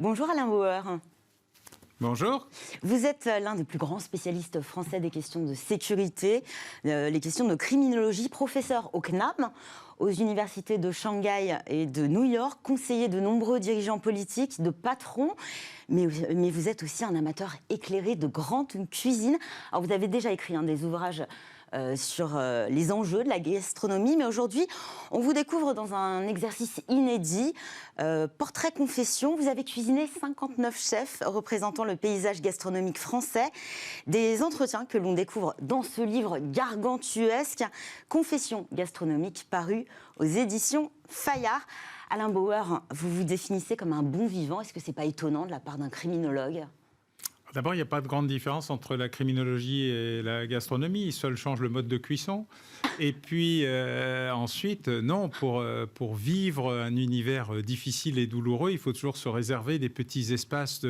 Bonjour Alain Bauer. Bonjour. Vous êtes l'un des plus grands spécialistes français des questions de sécurité, les questions de criminologie, professeur au CNAM, aux universités de Shanghai et de New York, conseiller de nombreux dirigeants politiques, de patrons, mais vous êtes aussi un amateur éclairé de grande cuisine. Alors vous avez déjà écrit des ouvrages sur les enjeux de la gastronomie, mais aujourd'hui, on vous découvre dans un exercice inédit, portrait confession. Vous avez cuisiné 59 chefs représentant le paysage gastronomique français, des entretiens que l'on découvre dans ce livre gargantuesque, Confession gastronomique, paru aux éditions Fayard. Alain Bauer, vous vous définissez comme un bon vivant. Est-ce que c'est pas étonnant de la part d'un criminologue ? D'abord, il n'y a pas de grande différence entre la criminologie et la gastronomie. Seul change le mode de cuisson. Et puis ensuite, non, pour vivre un univers difficile et douloureux, il faut toujours se réserver des petits espaces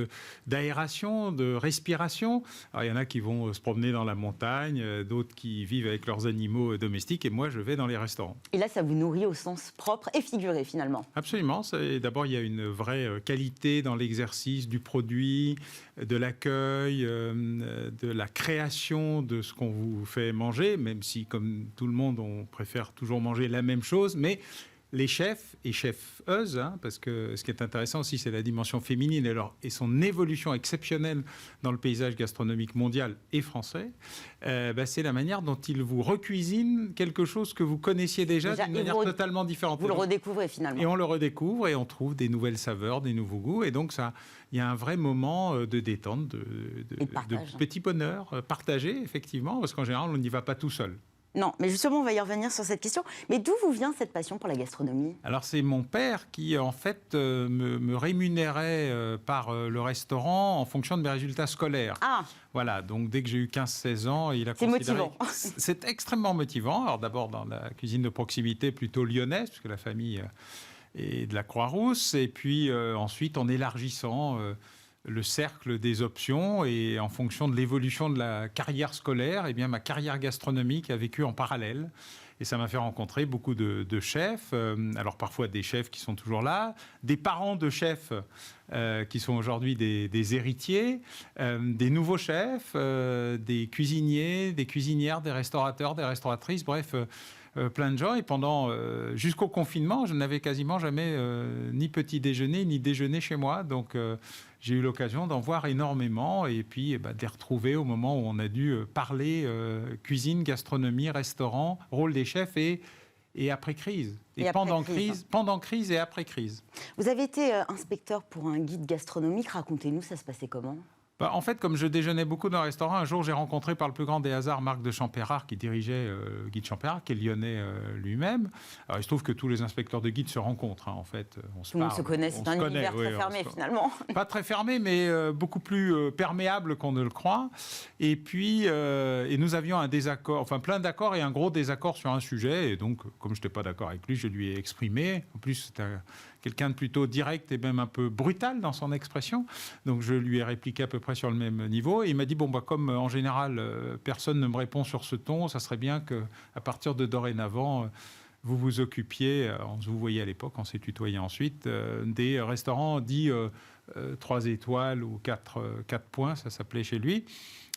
d'aération, de respiration. Alors, il y en a qui vont se promener dans la montagne, d'autres qui vivent avec leurs animaux domestiques, et moi, je vais dans les restaurants. Et là, ça vous nourrit au sens propre et figuré, finalement. Absolument. D'abord, il y a une vraie qualité dans l'exercice du produit, de l'accueil, de la création de ce qu'on vous fait manger, même si, comme tout le monde, on préfère toujours manger la même chose, mais les chefs et chefeuses, parce que ce qui est intéressant aussi, c'est la dimension féminine et son évolution exceptionnelle dans le paysage gastronomique mondial et français, c'est la manière dont ils vous recuisinent quelque chose que vous connaissiez déjà d'une manière totalement différente. Vous le redécouvrez finalement. Et on le redécouvre et on trouve des nouvelles saveurs, des nouveaux goûts. Et donc, il y a un vrai moment de détente, de petit bonheur partagé, effectivement, parce qu'en général, on n'y va pas tout seul. Non, mais justement, on va y revenir sur cette question. Mais d'où vous vient cette passion pour la gastronomie ? Alors, c'est mon père qui, en fait, me rémunérait par le restaurant en fonction de mes résultats scolaires. Ah ! Voilà, donc dès que j'ai eu 15-16 ans, il a considéré... C'est motivant. C'est extrêmement motivant. Alors, d'abord, dans la cuisine de proximité plutôt lyonnaise, puisque la famille est de la Croix-Rousse. Et puis, ensuite, en élargissant... le cercle des options, et en fonction de l'évolution de la carrière scolaire, eh bien, ma carrière gastronomique a vécu en parallèle. Et ça m'a fait rencontrer beaucoup de chefs, alors parfois des chefs qui sont toujours là, des parents de chefs qui sont aujourd'hui des héritiers, des nouveaux chefs, des cuisiniers, des cuisinières, des restaurateurs, des restauratrices, bref... plein de gens, et jusqu'au confinement, je n'avais quasiment jamais ni petit déjeuner ni déjeuner chez moi, donc j'ai eu l'occasion d'en voir énormément, et puis de les retrouver au moment où on a dû parler cuisine, gastronomie, restaurant, rôle des chefs et après crise. Et pendant crise et après crise. Vous avez été inspecteur pour un guide gastronomique, racontez-nous, ça se passait comment ? En fait, comme je déjeunais beaucoup dans un restaurant, un jour, j'ai rencontré par le plus grand des hasards Marc de Champérard, qui dirigeait Guide Champérard, qui est lyonnais lui-même. Alors, il se trouve que tous les inspecteurs de guide se rencontrent, en fait. Tout le monde se connaît, c'est un univers très fermé, finalement. Pas très fermé, mais beaucoup plus perméable qu'on ne le croit. Et puis, nous avions un désaccord, enfin plein d'accords et un gros désaccord sur un sujet. Et donc, comme je n'étais pas d'accord avec lui, je lui ai exprimé. En plus, c'était quelqu'un de plutôt direct et même un peu brutal dans son expression. Donc, je lui ai répliqué à peu près sur le même niveau, et il m'a dit comme en général personne ne me répond sur ce ton, ça serait bien que à partir de dorénavant vous vous occupiez, on se vous voyait à l'époque, on s'est tutoyé ensuite, des restaurants dits 3 étoiles ou 4 points, ça s'appelait chez lui.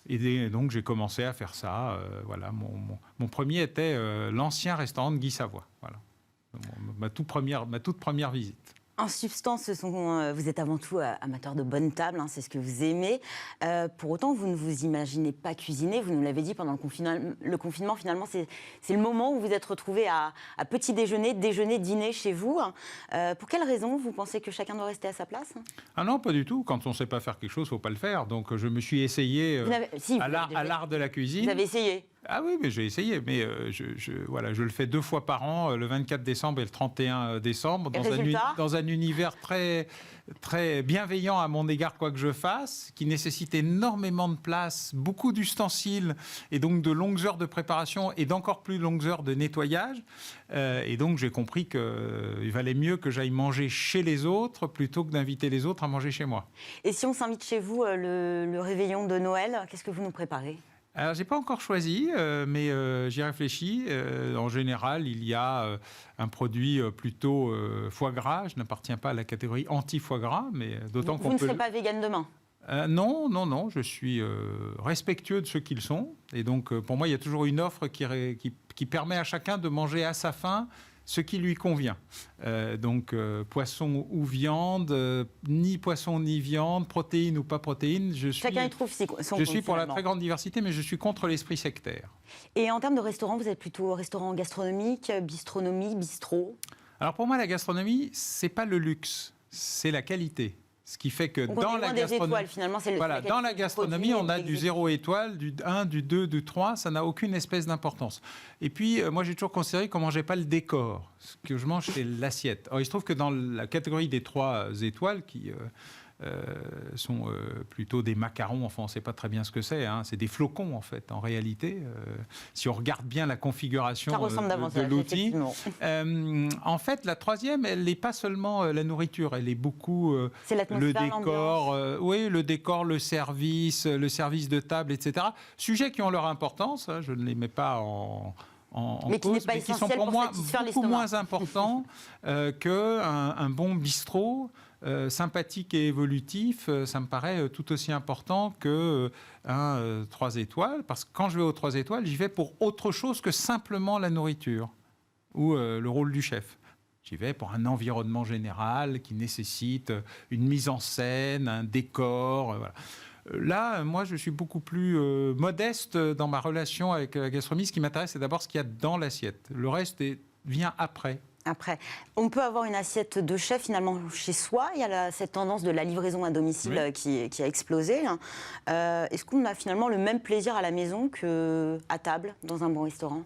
Et donc j'ai commencé à faire ça. Voilà, mon premier était l'ancien restaurant de Guy Savoy. Voilà, ma toute première visite. En substance, vous êtes avant tout amateur de bonne table, c'est ce que vous aimez. Pour autant, vous ne vous imaginez pas cuisiner. Vous nous l'avez dit pendant le confinement, finalement, c'est le moment où vous êtes retrouvé à petit déjeuner, dîner chez vous. Pour quelle raison vous pensez que chacun doit rester à sa place ? Ah non, pas du tout. Quand on ne sait pas faire quelque chose, il ne faut pas le faire. Donc je me suis essayé à l'art de la cuisine. Vous avez essayé ? Ah oui, mais j'ai essayé. Mais je le fais 2 fois par an, le 24 décembre et le 31 décembre, dans un univers très, très bienveillant à mon égard, quoi que je fasse, qui nécessite énormément de place, beaucoup d'ustensiles, et donc de longues heures de préparation et d'encore plus longues heures de nettoyage. Et donc j'ai compris qu'il valait mieux que j'aille manger chez les autres plutôt que d'inviter les autres à manger chez moi. Et si on s'invite chez vous le réveillon de Noël, qu'est-ce que vous nous préparez ? Alors, j'ai pas encore choisi, mais j'y réfléchis. En général, il y a un produit plutôt foie gras. Je n'appartiens pas à la catégorie anti-foie gras, mais d'autant qu'on Vous ne peut... serez pas vegan demain? Non, non, non. Je suis respectueux de ceux qu'ils sont. Et donc, pour moi, il y a toujours une offre qui permet à chacun de manger à sa faim ce qui lui convient. Donc, poisson ou viande, ni poisson ni viande, protéines ou pas protéines. Chacun y trouve son compte, je suis pour la finalement. très grande diversité, mais je suis contre l'esprit sectaire. Et en termes de restaurant, vous êtes plutôt restaurant gastronomique, bistronomie, bistrot? Alors, pour moi, la gastronomie, c'est pas le luxe, c'est la qualité. Ce qui fait que Donc dans la gastronomie, étoiles, finalement, c'est voilà, dans la gastronomie, on a du 0 étoile, du 1, du 2, du 3, ça n'a aucune espèce d'importance. Et puis, moi, j'ai toujours considéré qu'on ne mangeait pas le décor. Ce que je mange, c'est l'assiette. Alors, il se trouve que dans la catégorie des 3 étoiles, qui sont plutôt des macarons, enfin, on ne sait pas très bien ce que c'est, hein. C'est des flocons, en fait, en réalité. Si on regarde bien la configuration de l'outil. En fait, la 3e, elle n'est pas seulement la nourriture, elle est beaucoup le décor, oui, le décor, le service de table, etc. Sujets qui ont leur importance, hein, je ne les mets pas en mais qui, cause, pas mais qui sont pour moi beaucoup moins importants qu'un bon bistrot. Sympathique et évolutif, ça me paraît tout aussi important qu'un 3 étoiles, parce que quand je vais aux 3 étoiles, j'y vais pour autre chose que simplement la nourriture ou le rôle du chef. J'y vais pour un environnement général qui nécessite une mise en scène, un décor, voilà. Là, moi, je suis beaucoup plus modeste dans ma relation avec la gastronomie. Ce qui m'intéresse, c'est d'abord ce qu'il y a dans l'assiette. Le reste vient après. Après, on peut avoir une assiette de chef finalement chez soi. Il y a cette tendance de la livraison à domicile qui a explosé. Est-ce qu'on a finalement le même plaisir à la maison qu'à table dans un bon restaurant?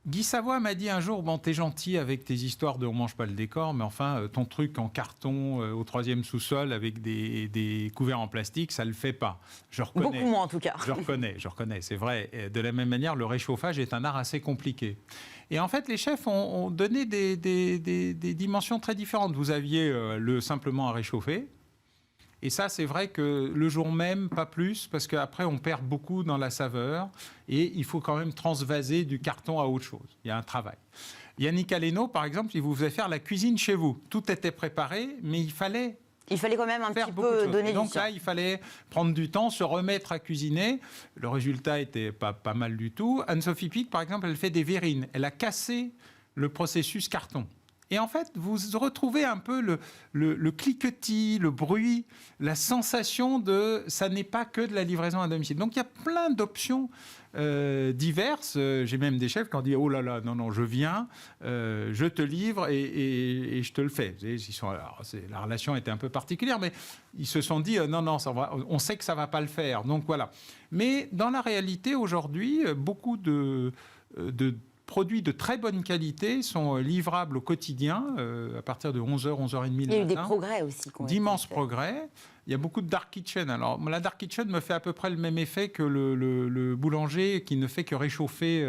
Guy Savoy m'a dit un jour, bon, t'es gentil avec tes histoires de on mange pas le décor, mais enfin, ton truc en carton au 3e sous-sol avec des couverts en plastique, ça le fait pas. Je reconnais. Beaucoup moins en tout cas. Je reconnais, c'est vrai. De la même manière, le réchauffage est un art assez compliqué. Et en fait, les chefs ont donné des dimensions très différentes. Vous aviez simplement à réchauffer. Et ça, c'est vrai que le jour même, pas plus, parce qu'après, on perd beaucoup dans la saveur. Et il faut quand même transvaser du carton à autre chose. Il y a un travail. Yannick Aleno, par exemple, il vous faisait faire la cuisine chez vous. Tout était préparé, mais il fallait quand même un petit peu donner du temps. Donc là, il fallait prendre du temps, se remettre à cuisiner. Le résultat était pas mal du tout. Anne-Sophie Pic, par exemple, elle fait des verrines. Elle a cassé le processus carton. Et en fait, vous retrouvez un peu le cliquetis, le bruit, la sensation de ça n'est pas que de la livraison à domicile. Donc il y a plein d'options diverses. J'ai même des chefs qui ont dit oh là là, non, je viens, je te livre et je te le fais. La relation était un peu particulière, mais ils se sont dit non, ça va, on sait que ça ne va pas le faire. Donc voilà. Mais dans la réalité, aujourd'hui, beaucoup de produits de très bonne qualité sont livrables au quotidien à partir de 11h, 11h30 le matin. Il y a eu des progrès aussi. D'immenses progrès. Il y a beaucoup de dark kitchen. Alors, la dark kitchen me fait à peu près le même effet que le boulanger qui ne fait que réchauffer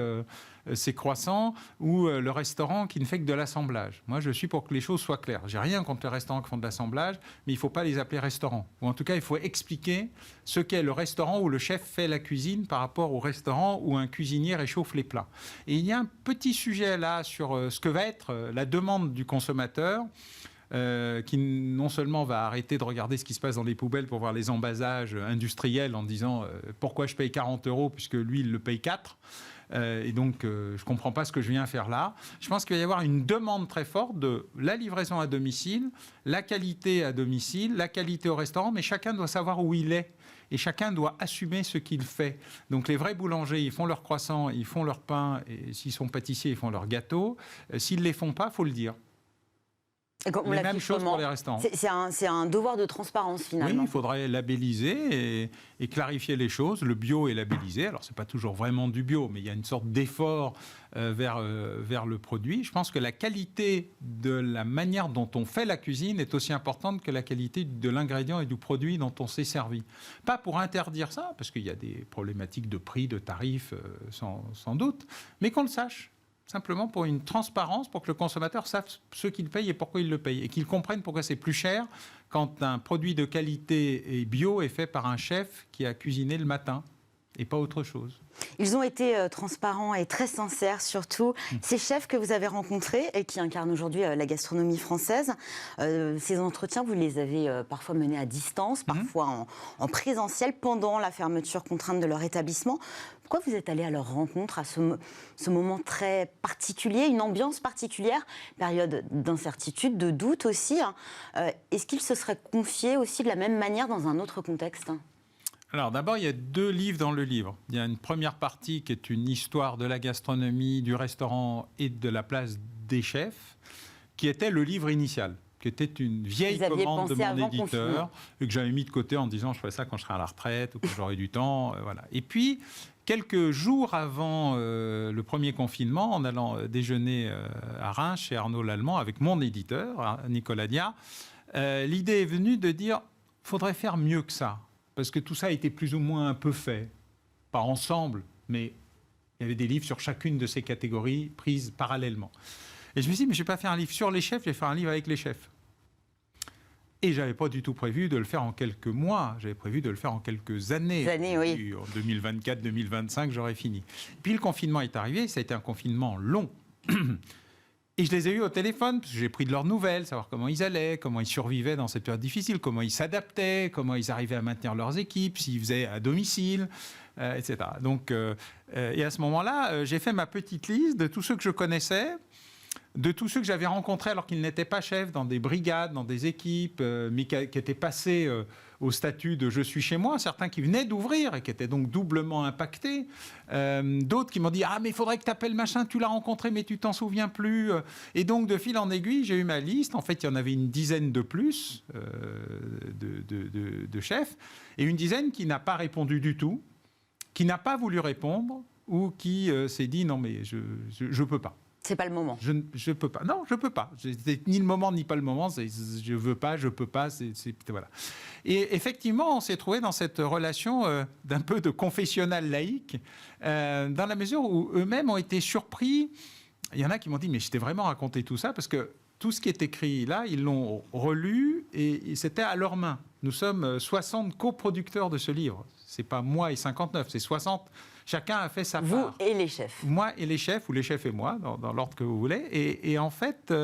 ses croissants ou le restaurant qui ne fait que de l'assemblage. Moi, je suis pour que les choses soient claires. J'ai rien contre les restaurants qui font de l'assemblage, mais il ne faut pas les appeler restaurants. Ou en tout cas, il faut expliquer ce qu'est le restaurant où le chef fait la cuisine par rapport au restaurant où un cuisinier réchauffe les plats. Et il y a un petit sujet là sur ce que va être la demande du consommateur. Qui non seulement va arrêter de regarder ce qui se passe dans les poubelles pour voir les emballages industriels en disant pourquoi je paye 40 € puisque lui il le paye 4 et donc je ne comprends pas ce que je viens faire là. Je pense qu'il va y avoir une demande très forte de la livraison à domicile, la qualité à domicile, la qualité au restaurant, mais chacun doit savoir où il est. Et chacun doit assumer ce qu'il fait. Donc les vrais boulangers, ils font leurs croissants, ils font leur pain, et s'ils sont pâtissiers, ils font leurs gâteaux. S'ils ne les font pas, il faut le dire. La même chose pour les restaurants. C'est un devoir de transparence finalement. Oui, il faudrait labelliser et clarifier les choses. Le bio est labellisé. Alors, ce n'est pas toujours vraiment du bio, mais il y a une sorte d'effort vers le produit. Je pense que la qualité de la manière dont on fait la cuisine est aussi importante que la qualité de l'ingrédient et du produit dont on s'est servi. Pas pour interdire ça, parce qu'il y a des problématiques de prix, de tarifs, sans doute, mais qu'on le sache. Simplement pour une transparence, pour que le consommateur sache ce qu'il paye et pourquoi il le paye. Et qu'il comprenne pourquoi c'est plus cher quand un produit de qualité et bio est fait par un chef qui a cuisiné le matin. et pas autre chose. Ils ont été transparents et très sincères, surtout. Ces chefs que vous avez rencontrés et qui incarnent aujourd'hui la gastronomie française, ces entretiens, vous les avez parfois menés à distance, parfois en présentiel, pendant la fermeture contrainte de leur établissement. Pourquoi vous êtes allé à leur rencontre à ce moment très particulier, une ambiance particulière, période d'incertitude, de doute aussi, hein. Est-ce qu'ils se seraient confiés aussi de la même manière dans un autre contexte ? Alors d'abord, il y a 2 livres dans le livre. Il y a une première partie qui est une histoire de la gastronomie, du restaurant et de la place des chefs, qui était le livre initial, qui était une vieille commande de mon éditeur et que j'avais mis de côté en disant je ferai ça quand je serai à la retraite ou quand j'aurai du temps. Voilà. Et puis, quelques jours avant le premier confinement, en allant déjeuner à Reims chez Arnaud Lallemand avec mon éditeur, Nicolas Diat, l'idée est venue de dire il faudrait faire mieux que ça. Parce que tout ça a été plus ou moins un peu fait, pas ensemble, mais il y avait des livres sur chacune de ces catégories prises parallèlement. Et je me suis dit, mais je ne vais pas faire un livre sur les chefs, je vais faire un livre avec les chefs. Et je n'avais pas du tout prévu de le faire en quelques mois, j'avais prévu de le faire en quelques années. Oui. En 2024-2025, j'aurais fini. Puis le confinement est arrivé, ça a été un confinement long. Et je les ai eus au téléphone, parce que j'ai pris de leurs nouvelles, savoir comment ils allaient, comment ils survivaient dans cette période difficile, comment ils s'adaptaient, comment ils arrivaient à maintenir leurs équipes, s'ils faisaient à domicile, etc. Donc, et à ce moment-là, j'ai fait ma petite liste de tous ceux que je connaissais, de tous ceux que j'avais rencontrés alors qu'ils n'étaient pas chefs, dans des brigades, dans des équipes, mais qui étaient passés au statut de « je suis chez moi », certains qui venaient d'ouvrir et qui étaient donc doublement impactés, d'autres qui m'ont dit « ah mais il faudrait que tu appelles machin, tu l'as rencontré mais tu t'en souviens plus ». Et donc de fil en aiguille, j'ai eu ma liste, en fait il y en avait une dizaine de plus de chefs, et une dizaine qui n'a pas répondu du tout, qui n'a pas voulu répondre, ou qui s'est dit « non mais je peux pas ». C'est pas le moment. Je peux pas. Non, je peux pas. C'est ni le moment ni pas le moment. Je veux pas, je peux pas. Voilà. Et effectivement, on s'est trouvé dans cette relation d'un peu de confessionnal laïque, dans la mesure où eux-mêmes ont été surpris. Il y en a qui m'ont dit, mais je t'ai vraiment raconté tout ça parce que tout ce qui est écrit là, ils l'ont relu et c'était à leurs mains. Nous sommes 60 coproducteurs de ce livre. C'est pas moi et 59, c'est 60. Chacun a fait sa part. Vous et les chefs. Moi et les chefs, ou les chefs et moi, dans l'ordre que vous voulez. Et en fait,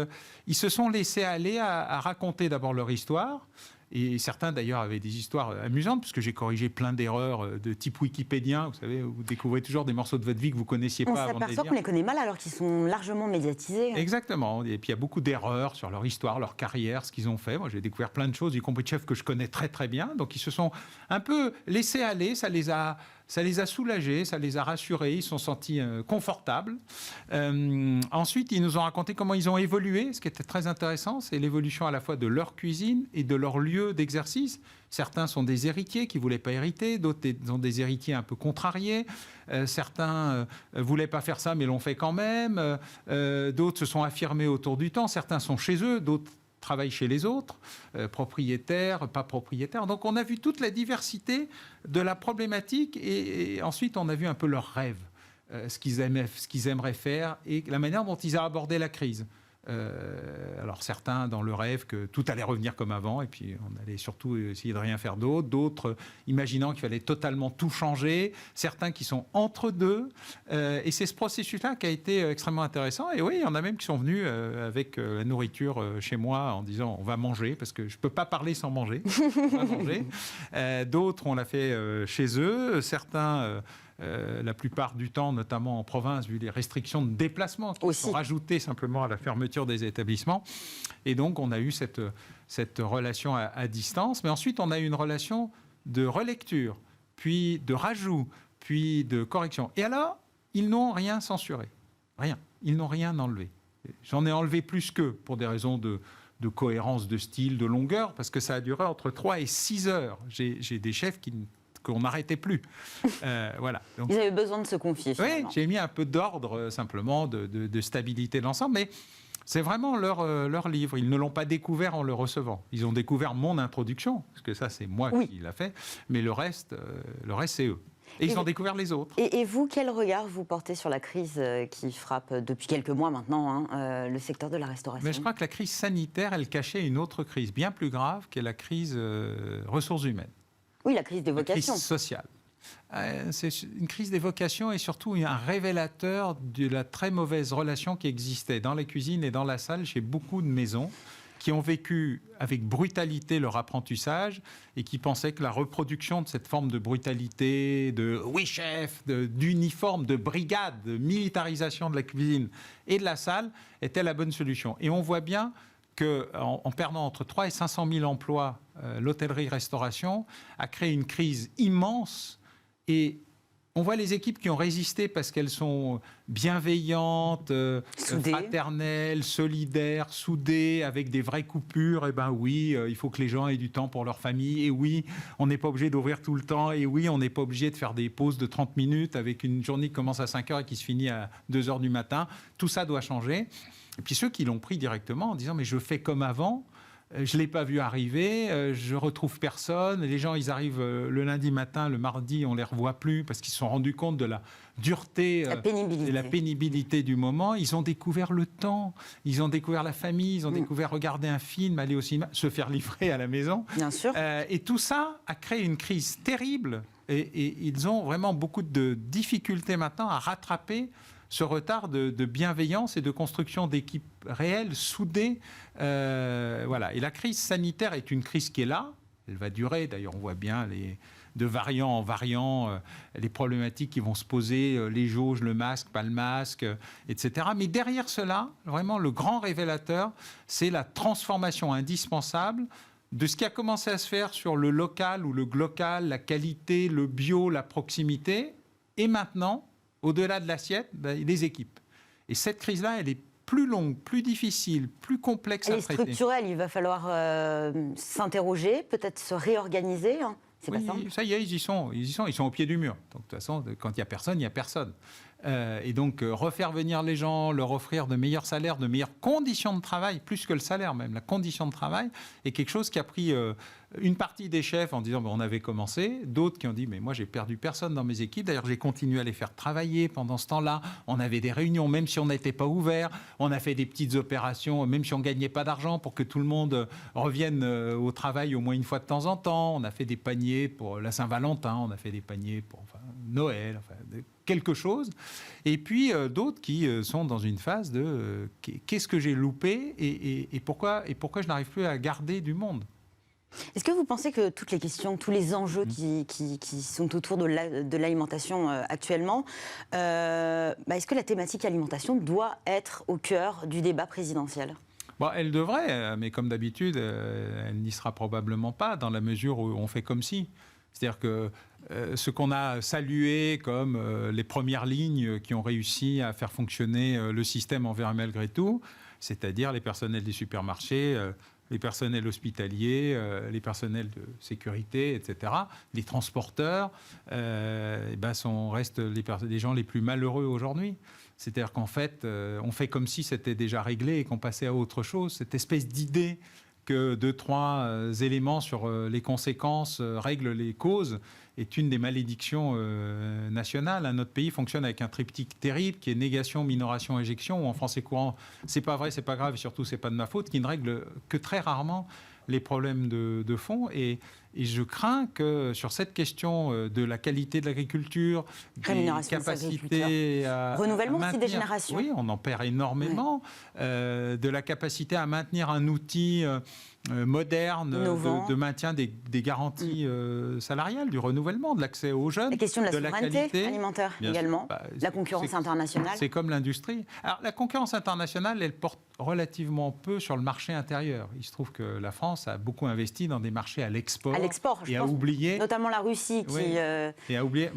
ils se sont laissés aller à raconter d'abord leur histoire. Et certains, d'ailleurs, avaient des histoires amusantes, puisque j'ai corrigé plein d'erreurs de type wikipédien. Vous savez, vous découvrez toujours des morceaux de votre vie que vous ne connaissiez pas avant de les dire. On s'aperçoit qu'on les connaît mal alors qu'ils sont largement médiatisés. Exactement. Et puis, il y a beaucoup d'erreurs sur leur histoire, leur carrière, ce qu'ils ont fait. Moi, j'ai découvert plein de choses, y compris de chefs que je connais très, très bien. Donc, ils se sont un peu laissés aller. Ça les a soulagés, ça les a rassurés. Ils se sont sentis confortables. Ensuite, ils nous ont raconté comment ils ont évolué. Ce qui était très intéressant, c'est l'évolution à la fois de leur cuisine et de leur lieu d'exercice. Certains sont des héritiers qui ne voulaient pas hériter, d'autres sont des héritiers un peu contrariés. Certains ne voulaient pas faire ça, mais l'ont fait quand même. D'autres se sont affirmés autour du temps. Certains sont chez eux, d'autres travaillent chez les autres, propriétaires, pas propriétaires. Donc on a vu toute la diversité de la problématique et ensuite on a vu un peu leurs rêves, ce qu'ils aimeraient faire et la manière dont ils ont abordé la crise. Alors certains dans le rêve que tout allait revenir comme avant et puis on allait surtout essayer de rien faire d'autre, d'autres imaginant qu'il fallait totalement tout changer, certains qui sont entre deux et c'est ce processus-là qui a été extrêmement intéressant. Et oui, il y en a même qui sont venus avec la nourriture chez moi en disant on va manger parce que je ne peux pas parler sans manger, on va manger. D'autres on l'a fait chez eux, certains la plupart du temps, notamment en province, vu les restrictions de déplacement qui sont rajoutées simplement à la fermeture des établissements. Et donc, on a eu cette relation à distance. Mais ensuite, on a eu une relation de relecture, puis de rajout, puis de correction. Et alors, ils n'ont rien censuré. Rien. Ils n'ont rien enlevé. J'en ai enlevé plus qu'eux, pour des raisons de cohérence de style, de longueur, parce que ça a duré entre 3 et 6 heures. J'ai des chefs qu'on n'arrêtait plus. Voilà. Donc, ils avaient besoin de se confier. Oui, j'ai mis un peu d'ordre, simplement, de stabilité de l'ensemble, mais c'est vraiment leur livre. Ils ne l'ont pas découvert en le recevant. Ils ont découvert mon introduction, parce que ça, c'est moi qui l'ai fait, mais le reste c'est eux. Et ils ont découvert les autres. Et vous, quel regard vous portez sur la crise qui frappe depuis quelques mois maintenant le secteur de la restauration ? Mais je crois que la crise sanitaire, elle cachait une autre crise bien plus grave, qui est la crise ressources humaines. Oui, la crise des vocations. La crise sociale. C'est une crise des vocations et surtout un révélateur de la très mauvaise relation qui existait dans les cuisines et dans la salle chez beaucoup de maisons qui ont vécu avec brutalité leur apprentissage et qui pensaient que la reproduction de cette forme de brutalité, de oui chef, d'uniforme, de brigade, de militarisation de la cuisine et de la salle était la bonne solution. Et on voit bien qu'en perdant entre 3 et 500 000 emplois, l'hôtellerie-restauration a créé une crise immense. Et on voit les équipes qui ont résisté parce qu'elles sont bienveillantes, fraternelles, solidaires, soudées, avec des vraies coupures. Et ben oui, il faut que les gens aient du temps pour leur famille. Et oui, on n'est pas obligé d'ouvrir tout le temps. Et oui, on n'est pas obligé de faire des pauses de 30 minutes avec une journée qui commence à 5 heures et qui se finit à 2 heures du matin. Tout ça doit changer. Et puis ceux qui l'ont pris directement en disant « mais je fais comme avant ». Je ne l'ai pas vu arriver, je ne retrouve personne. Les gens, ils arrivent le lundi matin, le mardi, on ne les revoit plus parce qu'ils se sont rendus compte de la dureté et la pénibilité du moment. Ils ont découvert le temps, ils ont découvert la famille, ils ont découvert regarder un film, aller au cinéma, se faire livrer à la maison. Bien sûr. Et tout ça a créé une crise terrible et ils ont vraiment beaucoup de difficultés maintenant à rattraper ce retard de bienveillance et de construction d'équipes réelles, soudées. Voilà. Et la crise sanitaire est une crise qui est là. Elle va durer. D'ailleurs, on voit bien de variant en variant, les problématiques qui vont se poser, les jauges, le masque, pas le masque, etc. Mais derrière cela, vraiment, le grand révélateur, c'est la transformation indispensable de ce qui a commencé à se faire sur le local ou le glocal, la qualité, le bio, la proximité. Et maintenant, au-delà de l'assiette, les équipes. Et cette crise-là, elle est plus longue, plus difficile, plus complexe à traiter. Elle est structurelle, il va falloir s'interroger, peut-être se réorganiser. Hein. C'est oui, pas simple. Ça y est, ils y sont au pied du mur. Donc, de toute façon, quand il n'y a personne, il n'y a personne. Et donc, refaire venir les gens, leur offrir de meilleurs salaires, de meilleures conditions de travail, plus que le salaire même, la condition de travail, est quelque chose qui a pris une partie des chefs en disant on avait commencé, d'autres qui ont dit mais moi j'ai perdu personne dans mes équipes, d'ailleurs j'ai continué à les faire travailler pendant ce temps-là, on avait des réunions même si on n'était pas ouvert, on a fait des petites opérations même si on ne gagnait pas d'argent pour que tout le monde revienne au travail au moins une fois de temps en temps, on a fait des paniers pour la Saint-Valentin, on a fait des paniers pour Noël, quelque chose, et puis d'autres qui sont dans une phase de qu'est-ce que j'ai loupé et pourquoi je n'arrive plus à garder du monde. Est-ce que vous pensez que toutes les questions, tous les enjeux qui sont autour de l'alimentation actuellement, est-ce que la thématique alimentation doit être au cœur du débat présidentiel ? Elle devrait, mais comme d'habitude, elle n'y sera probablement pas, dans la mesure où on fait comme si. C'est-à-dire que ce qu'on a salué comme les premières lignes qui ont réussi à faire fonctionner le système envers et malgré tout, c'est-à-dire les personnels des supermarchés, les personnels hospitaliers, les personnels de sécurité, etc., les transporteurs, restent les gens les plus malheureux aujourd'hui. C'est-à-dire qu'en fait, on fait comme si c'était déjà réglé et qu'on passait à autre chose. Cette espèce d'idée que 2-3 éléments sur les conséquences règlent les causes est une des malédictions nationales. Notre pays fonctionne avec un triptyque terrible qui est négation, minoration, éjection, où en français courant, c'est pas vrai, c'est pas grave, et surtout c'est pas de ma faute, qui ne règle que très rarement les problèmes de fond. Et je crains que sur cette question de la qualité de l'agriculture, des capacités à renouvellement maintenir, aussi des générations. Oui, on en perd énormément. Oui. De la capacité à maintenir un outil moderne de maintien des garanties salariales, du renouvellement, de l'accès aux jeunes, la question de la souveraineté qualité alimentaire également, la concurrence internationale. C'est comme l'industrie. Alors la concurrence internationale, elle porte relativement peu sur le marché intérieur. Il se trouve que la France a beaucoup investi dans des marchés à l'export. Je pense, oublié, notamment la Russie qui... Et a oublié,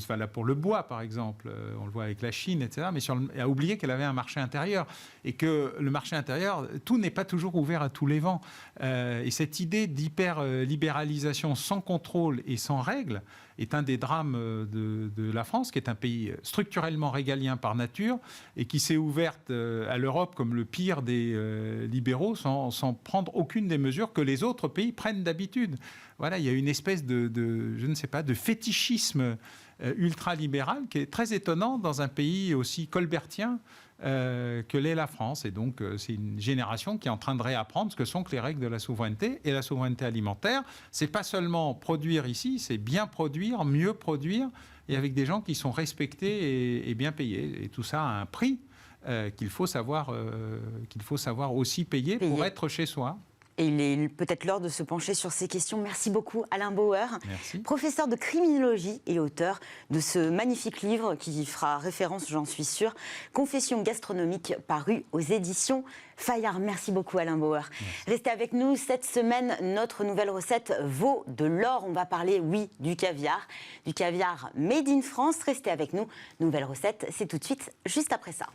là pour le bois par exemple, on le voit avec la Chine, etc., mais a oublié qu'elle avait un marché intérieur et que le marché intérieur, tout n'est pas toujours ouvert à tous les vents. Et cette idée d'hyper-libéralisation sans contrôle et sans règles est un des drames de la France, qui est un pays structurellement régalien par nature et qui s'est ouverte à l'Europe comme le pire des libéraux sans prendre aucune des mesures que les autres pays prennent d'habitude. Voilà, il y a une espèce de fétichisme ultra-libéral qui est très étonnant dans un pays aussi colbertien que l'est la France. Et donc, c'est une génération qui est en train de réapprendre ce que sont que les règles de la souveraineté. Et la souveraineté alimentaire, c'est pas seulement produire ici, c'est bien produire, mieux produire, et avec des gens qui sont respectés et bien payés. Et tout ça a un prix qu'il faut savoir aussi payer pour être chez soi. Et il est peut-être l'heure de se pencher sur ces questions. Merci beaucoup Alain Bauer, professeur de criminologie et auteur de ce magnifique livre qui fera référence, j'en suis sûre, Confessions gastronomiques, paru aux éditions Fayard. Merci beaucoup Alain Bauer. Restez avec nous. Cette semaine, notre nouvelle recette vaut de l'or. On va parler, oui, du caviar made in France. Restez avec nous. Nouvelle recette, c'est tout de suite, juste après ça.